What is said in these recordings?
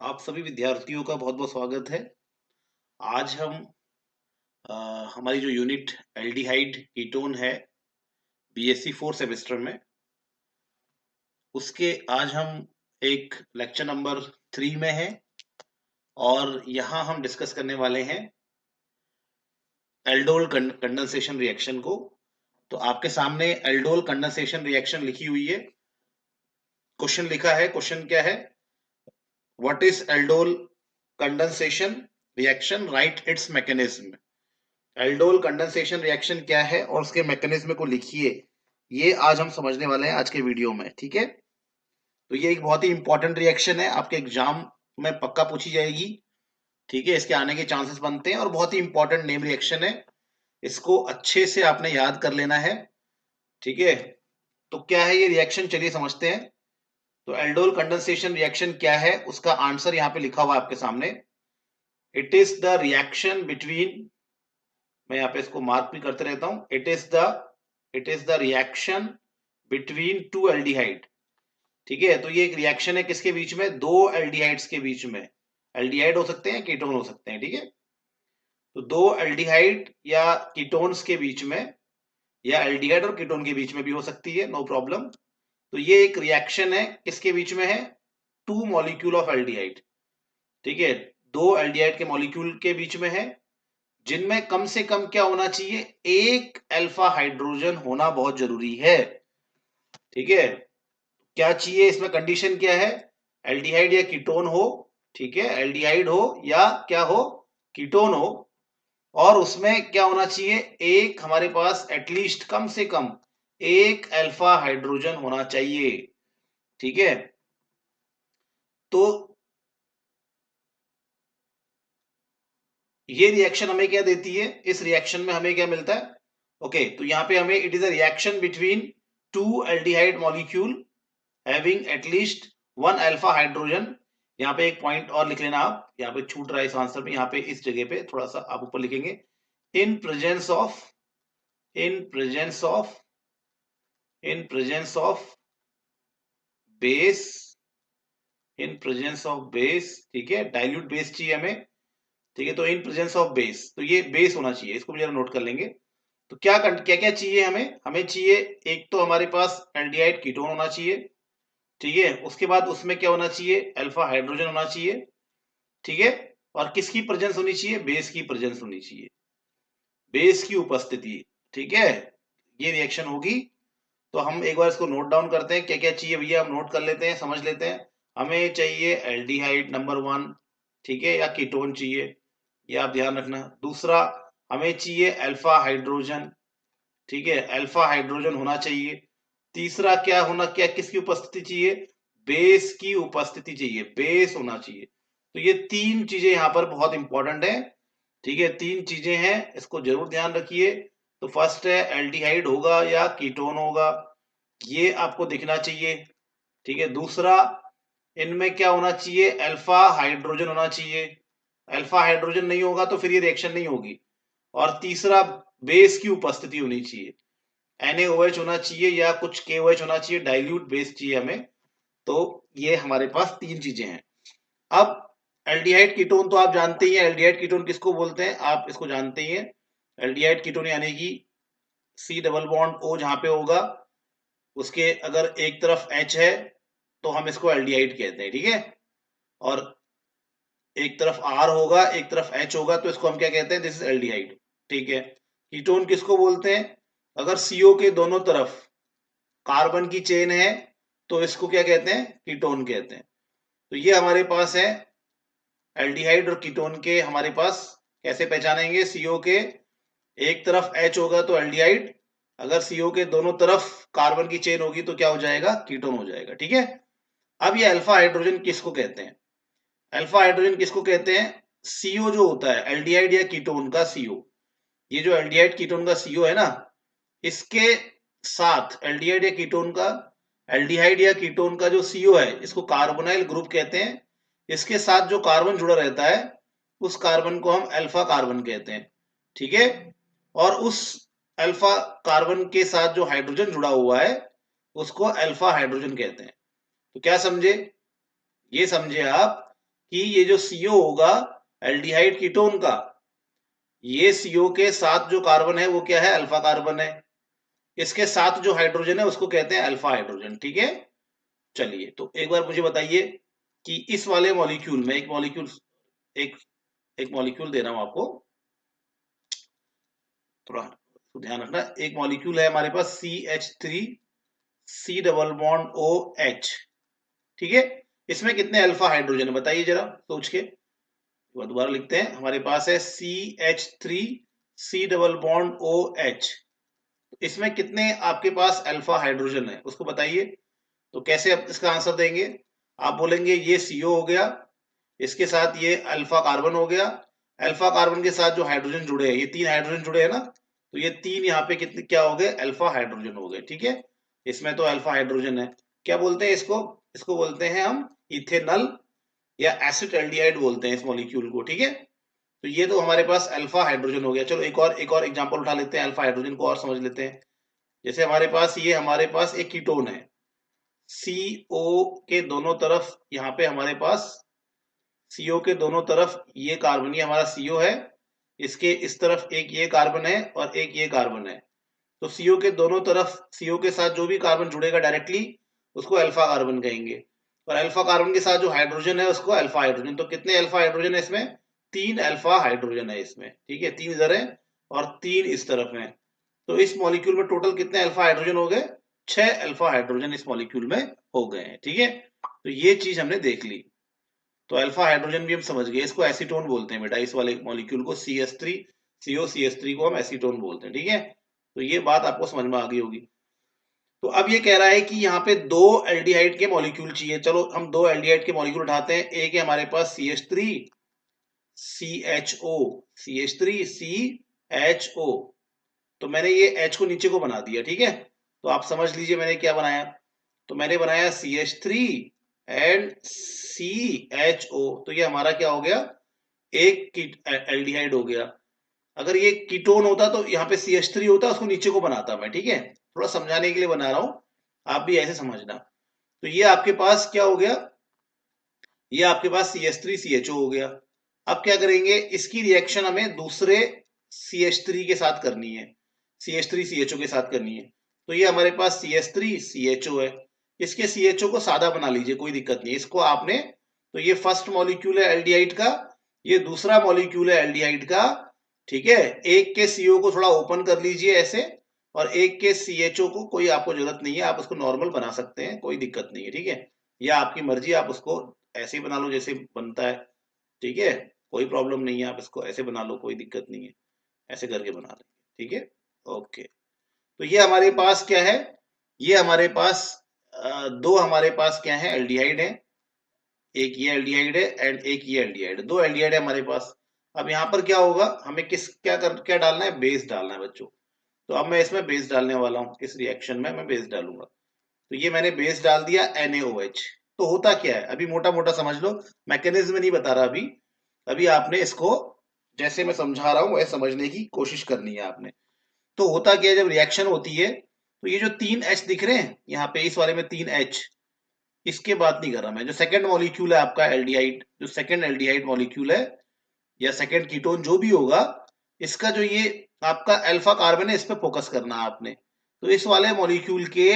आप सभी विद्यार्थियों का बहुत बहुत स्वागत है। आज हम हमारी जो यूनिट एल्डिहाइड कीटोन है बीएससी 4 सेमेस्टर में, उसके आज हम एक लेक्चर नंबर 3 में हैं और यहाँ हम डिस्कस करने वाले हैं एल्डोल कंडेंसेशन रिएक्शन को। तो आपके सामने एल्डोल कंडेंसेशन रिएक्शन लिखी हुई है। क्वेश्चन लिखा है, क्वेश्चन क्या है? What is aldol condensation reaction, right it's mechanism. Aldol condensation reaction क्या है और उसके मैकेनिज्म को लिखिए। ये आज हम समझने वाले हैं आज के वीडियो में, ठीक है। तो ये एक बहुत ही इंपॉर्टेंट रिएक्शन है, आपके एग्जाम में पक्का पूछी जाएगी, ठीक है। इसके आने के चांसेस बनते हैं और बहुत ही इंपॉर्टेंट नेम रिएक्शन है, इसको अच्छे से आपने याद कर लेना है, ठीक है। तो क्या है ये रिएक्शन, चलिए समझते हैं। तो एल्डोल कंडेंसेशन रिएक्शन क्या है, उसका आंसर यहाँ पे लिखा हुआ है आपके सामने। It is the reaction between, मैं यहाँ पे इसको मार्क भी करते रहता हूं, it is the reaction between two aldehyde, ठीक है। तो ये एक रिएक्शन है किसके बीच में? दो एल्डिहाइड्स के बीच में। एल्डिहाइड हो सकते हैं, कीटोन हो सकते हैं, ठीक है। तो दो एल्डिहाइड या कीटोन्स के बीच में, या एल्डिहाइड और कीटोन के बीच में भी हो सकती है, नो प्रॉब्लम। तो ये एक रिएक्शन है किसके बीच में है? टू मॉलिक्यूल ऑफ एल्डिहाइड, ठीक है। दो एल्डिहाइड के मॉलिक्यूल के बीच में है, जिनमें कम से कम क्या होना चाहिए? एक अल्फा हाइड्रोजन होना बहुत जरूरी है, ठीक है। क्या चाहिए इसमें? कंडीशन क्या है? एल्डिहाइड या कीटोन हो, ठीक है। एल्डिहाइड हो या क्या हो? कीटोन हो। और उसमें क्या होना चाहिए? एक हमारे पास एटलीस्ट कम से कम एक अल्फा हाइड्रोजन होना चाहिए, ठीक है। तो ये रिएक्शन हमें क्या देती है? इस रिएक्शन में हमें क्या मिलता है? ओके, तो यहां पे हमें it is a reaction between two aldehyde molecule having at least one alpha hydrogen. यहाँ पे एक पॉइंट और लिख लेना आप, यहाँ पे छूट रहा है इस आंसर में, यहाँ पे इस जगह पे थोड़ा सा आप ऊपर लिखेंगे, in presence of, in presence of, in presence of base, in presence of base, ठीक है। डाइल्यूट बेस चाहिए हमें, ठीक है। तो इन प्रेजेंस ऑफ बेस, तो ये बेस होना चाहिए, इसको भी जरा नोट कर लेंगे। तो क्या क्या क्या चाहिए हमें? हमें चाहिए एक तो हमारे पास एल्डिहाइड कीटोन होना चाहिए, ठीक है। उसके बाद उसमें क्या होना चाहिए? अल्फा हाइड्रोजन होना चाहिए, ठीक है। और किसकी प्रेजेंस होनी चाहिए? बेस की प्रेजेंस होनी चाहिए, बेस की उपस्थिति, ठीक है। ये रिएक्शन होगी। तो हम एक बार इसको नोट डाउन करते हैं, क्या क्या चाहिए भैया, हम नोट कर लेते हैं, समझ लेते हैं। हमें चाहिए एल्डिहाइड नंबर 1, ठीक है, या कीटोन चाहिए, ये आप ध्यान रखना। दूसरा, हमें चाहिए अल्फा हाइड्रोजन, ठीक है, अल्फा हाइड्रोजन होना चाहिए। तीसरा क्या होना, क्या किसकी उपस्थिति चाहिए? बेस की उपस्थिति चाहिए, बेस होना चाहिए। तो ये तीन चीजें यहाँ पर बहुत इंपॉर्टेंट है, ठीक है। तीन चीजें हैं, इसको जरूर ध्यान रखिए। तो फर्स्ट है एल्डिहाइड होगा या कीटोन होगा, ये आपको दिखना चाहिए, ठीक है। दूसरा, इनमें क्या होना चाहिए? अल्फा हाइड्रोजन होना चाहिए। अल्फा हाइड्रोजन नहीं होगा तो फिर ये रिएक्शन नहीं होगी। और तीसरा, बेस की उपस्थिति होनी चाहिए, NaOH होना चाहिए या कुछ KOH होना चाहिए, डाइल्यूट बेस चाहिए हमें। तो ये हमारे पास तीन चीजें हैं। अब एल्डिहाइड कीटोन तो आप जानते ही हैं, एल्डिहाइड कीटोन किसको बोलते हैं, आप इसको जानते ही हैं। एल्डिहाइड कीटोन यानी कि C डबल बॉन्ड O जहां पे होगा, उसके अगर एक तरफ H है तो हम इसको एल्डिहाइड कहते हैं, ठीक है। और एक तरफ R होगा, एक तरफ H होगा, तो इसको हम क्या कहते हैं? दिस इज एल्डिहाइड, ठीक है। कीटोन किसको बोलते हैं? अगर CO के दोनों तरफ कार्बन की चेन है तो इसको क्या कहते हैं? कीटोन कहते हैं। तो ये हमारे पास है एल्डिहाइड और कीटोन के, हमारे पास कैसे पहचानेंगे? CO के एक तरफ H होगा तो एल्डिहाइड, अगर CO के दोनों तरफ कार्बन की चेन होगी तो क्या हो जाएगा? कीटोन हो जाएगा, ठीक है। अब ये अल्फा हाइड्रोजन किसको कहते हैं? अल्फा हाइड्रोजन किसको कहते हैं? CO जो होता है एल्डिहाइड या कीटोन का CO, ये जो एल्डिहाइड कीटोन का CO है ना, इसके साथ एल्डिहाइड या कीटोन का, एल्डिहाइड या कीटोन का जो CO है, इसको कार्बोनाइल ग्रुप कहते हैं। इसके साथ जो कार्बन जुड़ा रहता है, उस कार्बन को हम अल्फा कार्बन कहते हैं, ठीक है। और उस अल्फा कार्बन के साथ जो हाइड्रोजन जुड़ा हुआ है, उसको अल्फा हाइड्रोजन कहते हैं। तो क्या समझे? ये समझे आप कि ये जो CO होगा एल्डिहाइड कीटोन का, ये CO के साथ जो कार्बन है वो क्या है, अल्फा कार्बन है। इसके साथ जो हाइड्रोजन है उसको कहते हैं अल्फा हाइड्रोजन। ठीक है, चलिए तो एक बार मुझे बताइए कि इस वाले मॉलिक्यूल में एक एक मॉलिक्यूल दे रहा हूं आपको, थोड़ा तो ध्यान रखना। एक मॉलिक्यूल है हमारे पास CH3 C double bond OH। ठीक है, इसमें कितने अल्फा हाइड्रोजन है बताइए जरा सोच के। दोबारा लिखते हैं, हमारे पास है CH3C डबल बॉन्ड OH। इसमें कितने आपके पास अल्फा हाइड्रोजन है उसको बताइए। तो कैसे आप इसका आंसर देंगे, आप बोलेंगे ये CO हो गया, इसके साथ ये अल्फा कार्बन हो गया, अल्फा कार्बन के साथ जो हाइड्रोजन जुड़े हैं, ये 3 हाइड्रोजन जुड़े हैं ना, तो ये 3 यहाँ पे कितने क्या हो गए, अल्फा हाइड्रोजन हो गए। ठीक है, इसमें तो अल्फा हाइड्रोजन है। क्या बोलते हैं इसको, इसको बोलते हैं हम इथेनॉल या एसिड एल्डिहाइड बोलते हैं इस मॉलिक्यूल को। ठीक है, तो ये तो हमारे पास अल्फा हाइड्रोजन हो गया। चलो एक और एग्जांपल उठा लेते हैं, अल्फा हाइड्रोजन को और समझ लेते हैं। जैसे हमारे पास एक कीटोन है, CO के दोनों तरफ, यहाँ पे हमारे पास CO के दोनों तरफ ये कार्बन, ये हमारा CO है, इसके इस तरफ एक ये कार्बन है और एक ये कार्बन है। तो CO के दोनों तरफ, CO के साथ जो भी कार्बन जुड़ेगा डायरेक्टली उसको अल्फा कार्बन कहेंगे, और अल्फा कार्बन के साथ जो हाइड्रोजन है उसको अल्फा हाइड्रोजन। तो कितने अल्फा हाइड्रोजन है इसमें, 3 अल्फा हाइड्रोजन है इसमें। ठीक है, 3 इधर है और 3 इस तरफ है। तो इस मॉलिक्यूल में टोटल कितने अल्फा हाइड्रोजन हो गए, 6 अल्फा हाइड्रोजन इस मॉलिक्यूल में हो गए हैं। ठीक है, तो ये चीज हमने देख ली। तो अल्फा हाइड्रोजन भी हम समझ गए, इसको एसीटोन बोलते हैं बेटा, इस वाले मॉलिक्यूल को CH3COCH3 को हम एसीटोन बोलते हैं। ठीक है, तो ये बात आपको समझ में आ गई होगी। तो अब ये कह रहा है कि यहाँ पे 2 एल्डिहाइड के मॉलिक्यूल चाहिए। चलो हम 2 एल्डिहाइड के मॉलिक्यूल उठाते हैं। एक है हमारे पास CH3CHO। तो मैंने ये H को नीचे को बना दिया। ठीक है, तो आप समझ लीजिए मैंने क्या बनाया। तो मैंने बनाया CH3 एंड CHO। तो ये हमारा क्या हो गया, एक एल्डिहाइड हो गया। अगर ये कीटोन होता तो यहाँ पे CH3 होता, उसको नीचे को बनाता मैं। ठीक है, थोड़ा समझाने के लिए बना रहा हूं, आप भी ऐसे समझना। तो ये आपके पास क्या हो गया, ये आपके पास CH3CHO हो गया। अब क्या करेंगे, इसकी रिएक्शन हमें दूसरे CH3 के साथ करनी है, CH3CHO के साथ करनी है। तो ये हमारे पास CH3CHO है, इसके CHO को सादा बना लीजिए, कोई दिक्कत नहीं। इसको आपने, तो ये फर्स्ट मॉलिक्यूल है एल्डिहाइड का, ये दूसरा मॉलिक्यूल है एल्डिहाइड का। ठीक है, एक के CO को थोड़ा ओपन कर लीजिए ऐसे, और एक के CHO को कोई आपको जरूरत नहीं है, आप उसको नॉर्मल बना सकते हैं, कोई दिक्कत नहीं है। ठीक है, या आपकी मर्जी, आप उसको ऐसे ही बना लो जैसे बनता है। ठीक है, कोई प्रॉब्लम नहीं है, आप इसको ऐसे बना लो, कोई दिक्कत नहीं है, ऐसे करके बना लेंगे। ठीक है, ओके। तो ये हमारे पास क्या है, ये हमारे पास दो हमारे पास क्या है, एल्डिहाइड है। एक ये एल्डिहाइड है एंड एक ये एल्डिहाइड है, 2 एल्डिहाइड है हमारे पास। अब यहाँ पर क्या होगा, हमें क्या डालना है, बेस डालना है बच्चों। तो अब मैं इसमें बेस डालने वाला हूँ, इस रिएक्शन में मैं बेस डालूंगा। तो ये मैंने बेस डाल दिया NaOH। तो होता क्या है, अभी मोटा मोटा समझ लो, मैकेनिज्म नहीं बता रहा अभी। अभी आपने इसको जैसे मैं समझा रहा हूं वैसे समझने की कोशिश करनी है आपने। तो होता क्या है, जब रिएक्शन होती है तो ये जो 3H दिख रहे हैं यहाँ पे, इस वाले में 3H, इसके बात नहीं कर रहा मैं। जो सेकंड मॉलिक्यूल है आपका एल्डिहाइड, जो सेकंड एल्डिहाइड मॉलिक्यूल है या सेकंड कीटोन जो भी होगा, इसका जो ये आपका अल्फा कार्बन है, इस पे फोकस करना है आपने। तो इस वाले मॉलिक्यूल के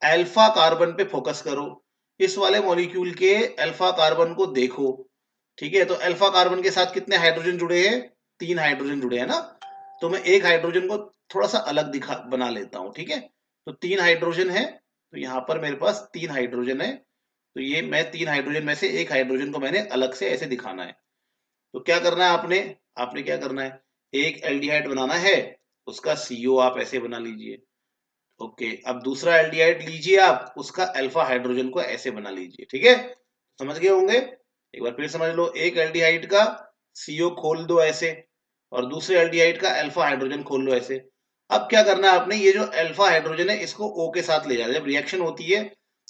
अल्फा कार्बन पे फोकस करो, इस वाले मॉलिक्यूल के अल्फा कार्बन को देखो। ठीक है, तो अल्फा कार्बन के साथ कितने हाइड्रोजन जुड़े हैं, 3 हाइड्रोजन जुड़े हैं ना। तो मैं एक हाइड्रोजन को थोड़ा सा अलग दिखा बना लेता हूं। ठीक है, तो 3 हाइड्रोजन है, तो यहाँ पर मेरे पास 3 हाइड्रोजन है। तो ये मैं 3 हाइड्रोजन में से एक हाइड्रोजन को मैंने अलग से ऐसे दिखाना है। तो क्या करना है आपने, आपने क्या करना है, एक एल्डिहाइड बनाना है, उसका CO आप ऐसे बना लीजिए। ओके, अब दूसरा एल्डिहाइड लीजिए आप, उसका अल्फा हाइड्रोजन को ऐसे बना लीजिए। ठीक है, समझ गए होंगे। एक बार फिर समझ लो, एक एल्डिहाइड का CO खोल दो ऐसे, और दूसरे एल्डिहाइड का अल्फा हाइड्रोजन खोल लो ऐसे। अब क्या करना है आपने, ये जो अल्फा हाइड्रोजन है इसको O के साथ ले जाना है। जब रिएक्शन होती है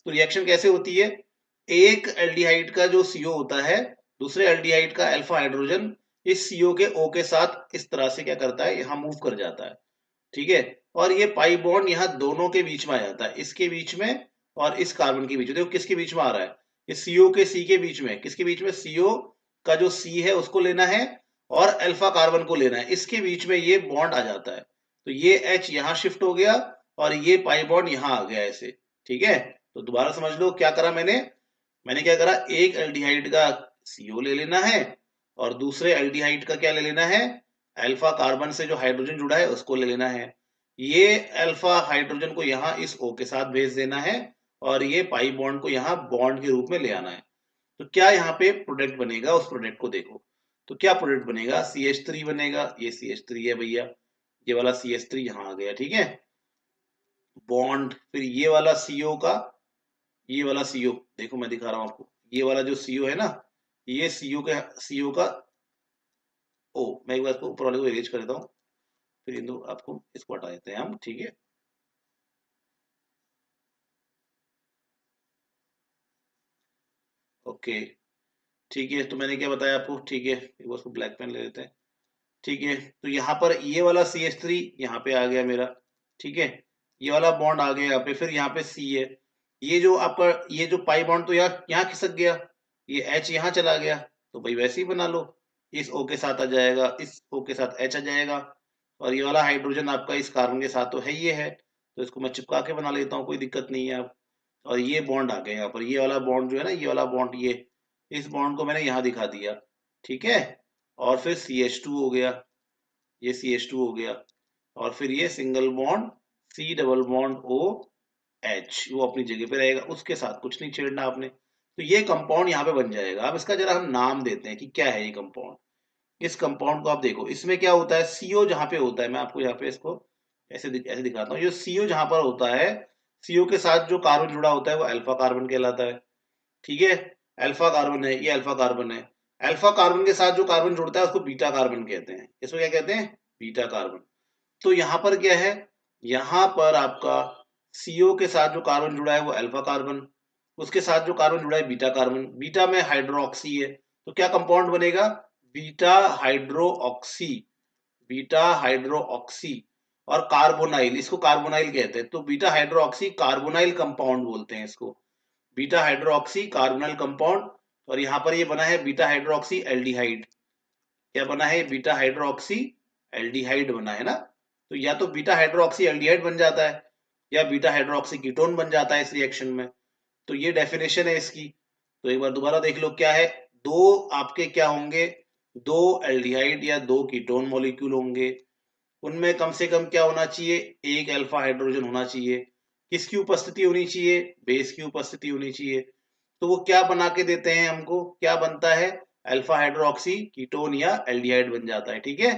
तो रिएक्शन कैसे होती है, एक एल्डिहाइड का जो CO होता है, दूसरे एल्डिहाइड का अल्फा हाइड्रोजन इस CO के O के साथ इस तरह से क्या करता है, यहाँ मूव कर जाता है। ठीक है, और ये पाई बॉन्ड यहाँ दोनों के बीच में आ जाता है, इसके बीच में और इस कार्बन के बीच में। देखो किसके बीच में आ रहा है, इस सीओ के सी के बीच में, किसके बीच में, सीओ का जो सी है उसको लेना है और अल्फा कार्बन को लेना है, इसके बीच में ये बॉन्ड आ जाता है, तो ये H यहां शिफ्ट हो गया और ये पाई बॉन्ड यहां आ गया ऐसे, ठीक है। तो दोबारा समझ लो क्या करा मैंने क्या करा, एक एल्डिहाइड का सीओ ले लेना है और दूसरे एल्डिहाइड का क्या ले लेना है, अल्फा कार्बन से जो हाइड्रोजन जुड़ा है उसको ले लेना है। ये अल्फा हाइड्रोजन को यहाँ इस O के साथ भेज देना है और ये पाई बॉन्ड को यहाँ बॉन्ड के रूप में ले आना है। तो क्या यहाँ पे प्रोडक्ट बनेगा, उस प्रोडक्ट को देखो। तो क्या प्रोडक्ट बनेगा, CH3 बनेगा, ये CH3 है भैया, ये वाला CH3 यहाँ आ गया, ठीक है, बॉन्ड। फिर ये वाला CO का, ये वाला CO देखो मैं दिखा रहा हूँ आपको, ये वाला जो CO है ना, ये CO का ओ, मैं एक बार इसको ऊपर वाले को इरेज कर देता हूँ, फिर इन दो आपको इसको हटा देते हैं हम, ठीक है। ओके, ठीक है, तो मैंने क्या बताया आपको, ठीक है, एक बार उसको ब्लैक पेन ले लेते हैं, ठीक है। तो यहाँ पर ये वाला CH3 यहाँ पे आ गया मेरा, ठीक है, ये वाला बॉन्ड आ गया यहाँ पे, फिर यहाँ पे C है, ये जो आपका ये जो पाई बॉन्ड तो यार यहाँ खिसक गया, ये H यहाँ चला गया, तो भाई वैसे ही बना लो, इस O के साथ आ जाएगा, इस O के साथ H आ जाएगा, और ये वाला हाइड्रोजन आपका इस कार्बन के साथ तो है ये है, तो इसको मैं चिपका के बना लेता हूँ, कोई दिक्कत नहीं है अब। और ये बॉन्ड आ गया यहाँ पर, ये वाला बॉन्ड जो है ना, ये वाला बॉन्ड, ये इस बॉन्ड को मैंने यहाँ दिखा दिया, ठीक है। और फिर CH2 हो गया, ये CH2 हो गया, और फिर ये single bond C double bond O H, वो अपनी जगह पे रहेगा, उसके साथ कुछ नहीं छेड़ना आपने। तो ये कंपाउंड यहाँ पे बन जाएगा। अब इसका जरा हम नाम देते हैं कि क्या है ये कंपाउंड। इस कंपाउंड को आप देखो, इसमें क्या होता है, CO जहाँ पे होता है, मैं आपको यहाँ पे इसको ऐसे दिखाता हूँ, ये CO जहाँ पर होता है, CO के साथ जो कार्बन जुड़ा होता है वो अल्फा कार्बन कहलाता है, ठीक है। अल्फा कार्बन है, ये अल्फा कार्बन है, अल्फा कार्बन के साथ जो कार्बन जुड़ता है उसको बीटा कार्बन कहते हैं, इसको क्या कहते हैं, बीटा कार्बन। तो यहाँ पर क्या है, यहाँ पर आपका CO के साथ जो कार्बन जुड़ा है वो अल्फा कार्बन, उसके साथ जो कार्बन जुड़ा है बीटा कार्बन, बीटा में हाइड्रोक्सी है, तो क्या कंपाउंड बनेगा, बीटा हाइड्रोक्सी, बीटा हाइड्रोक्सी। और कार्बोनाइल, इसको कार्बोनाइल कहते हैं, तो बीटा हाइड्रोक्सी कार्बोनाइल कंपाउंड बोलते हैं इसको, बीटा हाइड्रोक्सी कार्बोनाइल कंपाउंड। और यहाँ पर ये बना है बीटा हाइड्रोक्सी एल्डिहाइड, क्या बना है, बीटा हाइड्रोक्सी एल्डिहाइड बना है ना। तो या तो बीटा हाइड्रोक्सी एल्डिहाइड बन जाता है या बीटा हाइड्रोक्सी कीटोन बन जाता है इस रिएक्शन में। तो ये डेफिनेशन है इसकी। तो एक बार दोबारा देख लो क्या है, दो आपके क्या होंगे, दो एल्डिहाइड या दो कीटोन मॉलिक्यूल होंगे, उनमें कम से कम क्या होना चाहिए, एक अल्फा हाइड्रोजन होना चाहिए, किसकी उपस्थिति होनी चाहिए, बेस की उपस्थिति होनी चाहिए। तो वो क्या बना के देते हैं हमको, क्या बनता है, अल्फा हाइड्रोक्सी कीटोन या एल्डिहाइड बन जाता है, ठीक है।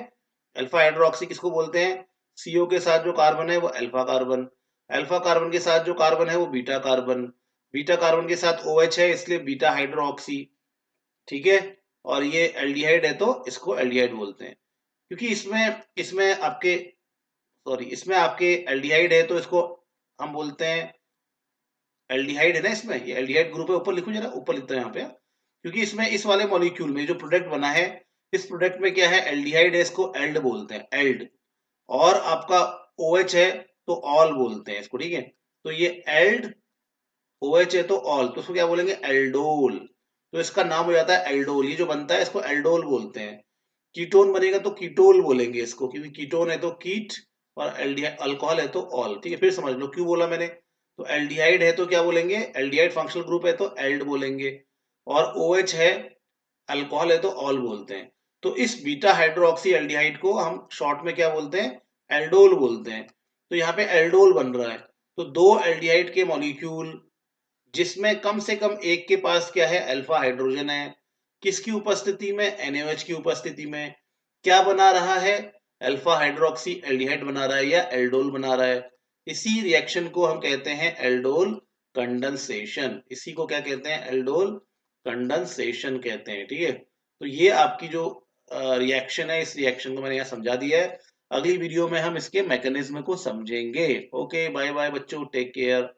अल्फा हाइड्रोक्सी किसको बोलते हैं, CO के साथ जो कार्बन है वो अल्फा कार्बन, अल्फा कार्बन के साथ जो कार्बन है वो बीटा कार्बन, बीटा कार्बन के साथ OH है इसलिए बीटा हाइड्रोक्सी, ठीक है। और ये एल्डिहाइड है तो इसको एल्डिहाइड बोलते हैं, क्योंकि इसमें इसमें आपके इसमें आपके एल्डिहाइड है तो इसको हम बोलते हैं, एल्डिहाइड है ना इसमें, ये एल्डिहाइड ग्रुप है, ऊपर लिखो जरा, ऊपर लिखता है यहाँ पे, क्योंकि इसमें इस वाले मॉलिक्यूल में जो प्रोडक्ट बना है, इस प्रोडक्ट में क्या है, एल्डिहाइड है, इसको एल्ड बोलते हैं, एल्ड। और आपका OH है तो ऑल बोलते हैं इसको, ठीक है। तो ये एल्ड, OH है तो ऑल, तो उसको क्या बोलेंगे, एल्डोल। तो इसका नाम हो जाता है एल्डोल, ये जो बनता है इसको एल्डोल बोलते हैं। कीटोन बनेगा तो कीटोल बोलेंगे इसको, क्योंकि कीटोन है तो कीट, और एल्डिहाइड अल्कोहल है तो ऑल, ठीक है। फिर समझ लो क्यों बोला मैंने, तो एल्डिहाइड है तो क्या बोलेंगे, एल्डिहाइड फंक्शनल ग्रुप है तो एल्ड बोलेंगे, और OH है, अल्कोहल है तो ऑल बोलते हैं। तो इस बीटा हाइड्रोक्सी एल्डिहाइड को हम शॉर्ट में क्या बोलते हैं, एल्डोल बोलते हैं। तो यहाँ पे एल्डोल बन रहा है, तो दो एल्डिहाइड के मॉलिक्यूल जिसमें कम से कम एक के पास क्या है, अल्फा हाइड्रोजन है, किसकी उपस्थिति में, NaOH की उपस्थिति में, क्या बना रहा है, अल्फा हाइड्रोक्सी एल्डिहाइड बना रहा है या एल्डोल बना रहा है। इसी रिएक्शन को हम कहते हैं एल्डोल कंडेंसेशन, इसी को क्या कहते हैं, एल्डोल कंडेंसेशन कहते हैं, ठीक है। तो ये आपकी जो रिएक्शन है, इस रिएक्शन को मैंने यहाँ समझा दिया है। अगली वीडियो में हम इसके मैकेनिज्म को समझेंगे। ओके, बाय बाय बच्चों, टेक केयर।